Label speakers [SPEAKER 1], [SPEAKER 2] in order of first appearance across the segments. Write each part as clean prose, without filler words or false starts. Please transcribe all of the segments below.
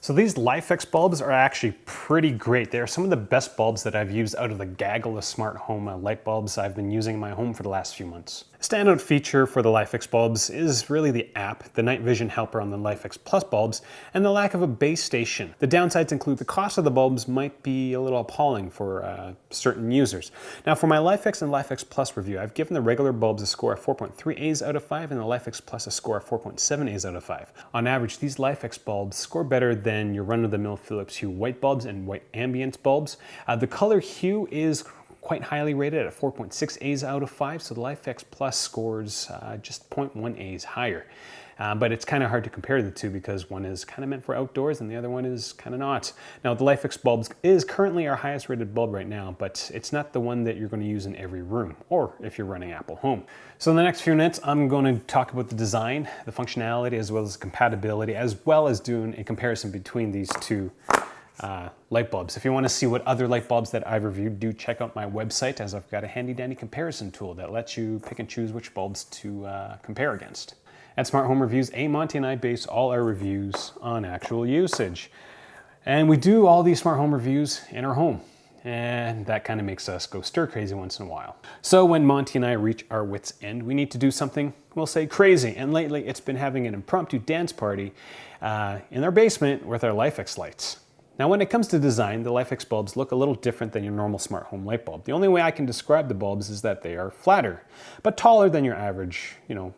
[SPEAKER 1] So these Lifx bulbs are actually pretty great. They are some of the best bulbs that I've used out of the gaggle of smart home light bulbs I've been using in my home for the last few months. A standout feature for the Lifx bulbs is really the app, the night vision helper on the Lifx Plus bulbs, and the lack of a base station. The downsides include the cost of the bulbs might be a little appalling for certain users. Now for my Lifx and Lifx Plus review, I've given the regular bulbs a score of 4.3 A's out of 5 and the Lifx Plus a score of 4.7 A's out of 5. On average, these Lifx bulbs score better than your run-of-the-mill Philips Hue white bulbs and white ambiance bulbs. The Color Hue is quite highly rated at 4.6 A's out of 5, so the Lifx Plus scores just 0.1 A's higher. But it's kind of hard to compare the two because one is kind of meant for outdoors and the other one is kind of not. Now the Lifx bulbs is currently our highest rated bulb right now, but it's not the one that you're going to use in every room or if you're running Apple Home. So in the next few minutes, I'm going to talk about the design, the functionality, as well as compatibility, as well as doing a comparison between these two light bulbs. If you want to see what other light bulbs that I've reviewed, do check out my website, as I've got a handy dandy comparison tool that lets you pick and choose which bulbs to compare against. At Smart Home Reviews, Monty and I base all our reviews on actual usage. And we do all these smart home reviews in our home. And that kind of makes us go stir crazy once in a while. So when Monty and I reach our wits' end, we need to do something, we'll say, crazy. And lately it's been having an impromptu dance party in our basement with our Lifx lights. Now when it comes to design, the Lifx bulbs look a little different than your normal smart home light bulb. The only way I can describe the bulbs is that they are flatter, but taller than your average,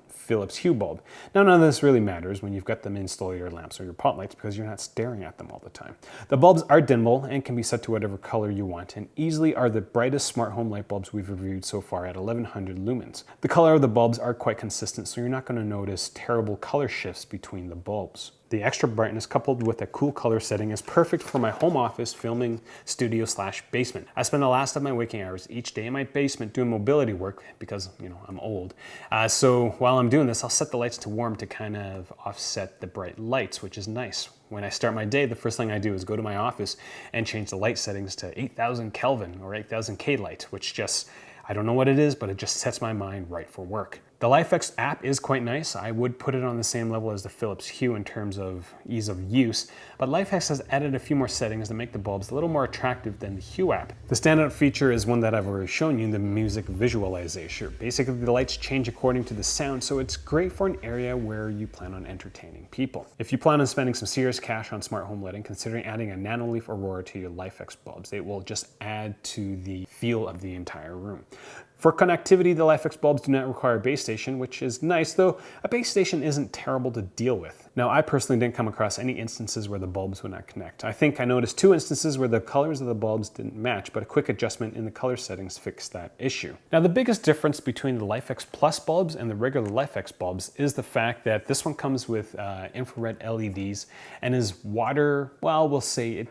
[SPEAKER 1] Philips Hue bulb. Now none of this really matters when you've got them install your lamps or your pot lights because you're not staring at them all the time. The bulbs are dimmable and can be set to whatever color you want and easily are the brightest smart home light bulbs we've reviewed so far at 1100 lumens. The color of the bulbs are quite consistent, so you're not going to notice terrible color shifts between the bulbs. The extra brightness coupled with a cool color setting is perfect for my home office filming studio / basement. I spend the last of my waking hours each day in my basement doing mobility work because, I'm old. So while I'm doing this, I'll set the lights to warm to kind of offset the bright lights, which is nice. When I start my day, the first thing I do is go to my office and change the light settings to 8000 Kelvin or 8000 K light, which just, I don't know what it is, but it just sets my mind right for work. The Lifx app is quite nice. I would put it on the same level as the Philips Hue in terms of ease of use, but Lifx has added a few more settings to make the bulbs a little more attractive than the Hue app. The standout feature is one that I've already shown you, the music visualization. Basically, the lights change according to the sound, so it's great for an area where you plan on entertaining people. If you plan on spending some serious cash on smart home lighting, considering adding a nanoleaf aurora to your Lifx bulbs. It will just add to the feel of the entire room. For connectivity, the Lifx bulbs do not require a base station, which is nice, though a base station isn't terrible to deal with. Now, I personally didn't come across any instances where the bulbs would not connect. I think I noticed 2 instances where the colors of the bulbs didn't match, but a quick adjustment in the color settings fixed that issue. Now, the biggest difference between the Lifx Plus bulbs and the regular Lifx bulbs is the fact that this one comes with infrared LEDs and is water, well, we'll say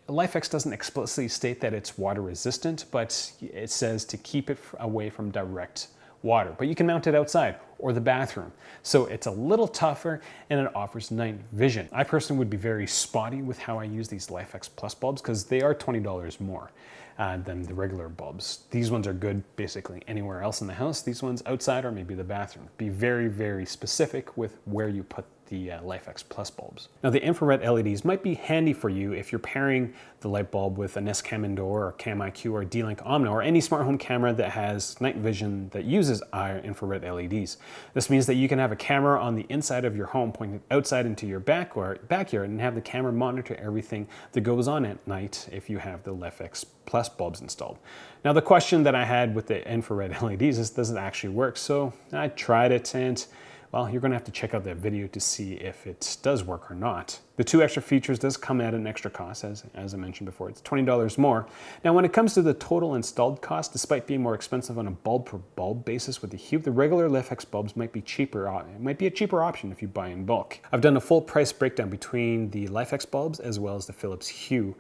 [SPEAKER 1] Lifx doesn't explicitly state that it's water resistant, but it says to keep it away from direct water. But you can mount it outside or the bathroom. So it's a little tougher and it offers night vision. I personally would be very spotty with how I use these Lifx Plus bulbs because they are $20 more than the regular bulbs. These ones are good basically anywhere else in the house. These ones outside or maybe the bathroom. Be very, very specific with where you put the Lifx Plus bulbs. Now the infrared LEDs might be handy for you if you're pairing the light bulb with a Nest Cam Indoor or Cam IQ or D-Link Omno or any smart home camera that has night vision that uses infrared LEDs. This means that you can have a camera on the inside of your home pointed outside into your backyard and have the camera monitor everything that goes on at night if you have the Lifx Plus bulbs installed. Now the question that I had with the infrared LEDs is, does it actually work? So I tried it and well, you're going to have to check out that video to see if it does work or not. The 2 extra features does come at an extra cost, as I mentioned before. It's $20 more. Now, when it comes to the total installed cost, despite being more expensive on a bulb-per-bulb basis with the Hue, the regular Lifx bulbs might be cheaper. It might be a cheaper option if you buy in bulk. I've done a full price breakdown between the Lifx bulbs as well as the Philips Hue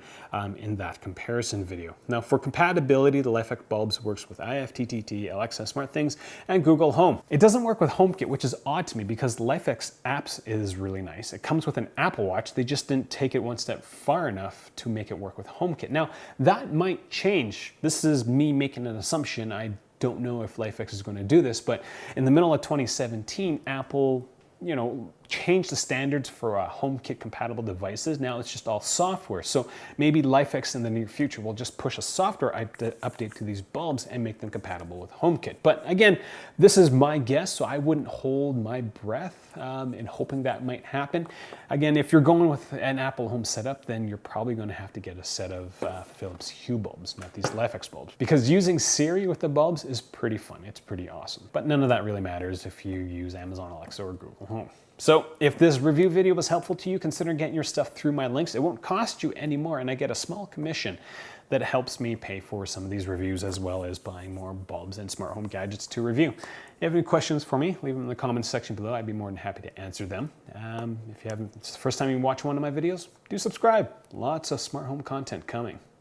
[SPEAKER 1] in that comparison video. Now, for compatibility, the Lifx bulbs works with IFTTT, Alexa, SmartThings, and Google Home. It doesn't work with HomeKit, which is odd to me because Lifx apps is really nice. It comes with an Apple Watch. They just didn't take it one step far enough to make it work with HomeKit. Now, that might change. This is me making an assumption. I don't know if Lifx is going to do this, but in the middle of 2017, Apple, changed the standards for HomeKit compatible devices. Now it's just all software. So maybe Lifx in the near future will just push a software update to these bulbs and make them compatible with HomeKit. But again, this is my guess, so I wouldn't hold my breath in hoping that might happen. Again, if you're going with an Apple Home setup, then you're probably going to have to get a set of Philips Hue bulbs, not these Lifx bulbs, because using Siri with the bulbs is pretty fun. It's pretty awesome. But none of that really matters if you use Amazon Alexa or Google Home. So if this review video was helpful to you, consider getting your stuff through my links. It won't cost you any more, and I get a small commission that helps me pay for some of these reviews, as well as buying more bulbs and smart home gadgets to review. If you have any questions for me, leave them in the comments section below. I'd be more than happy to answer them. If you haven't, it's the first time you watch one of my videos, do subscribe. Lots of smart home content coming.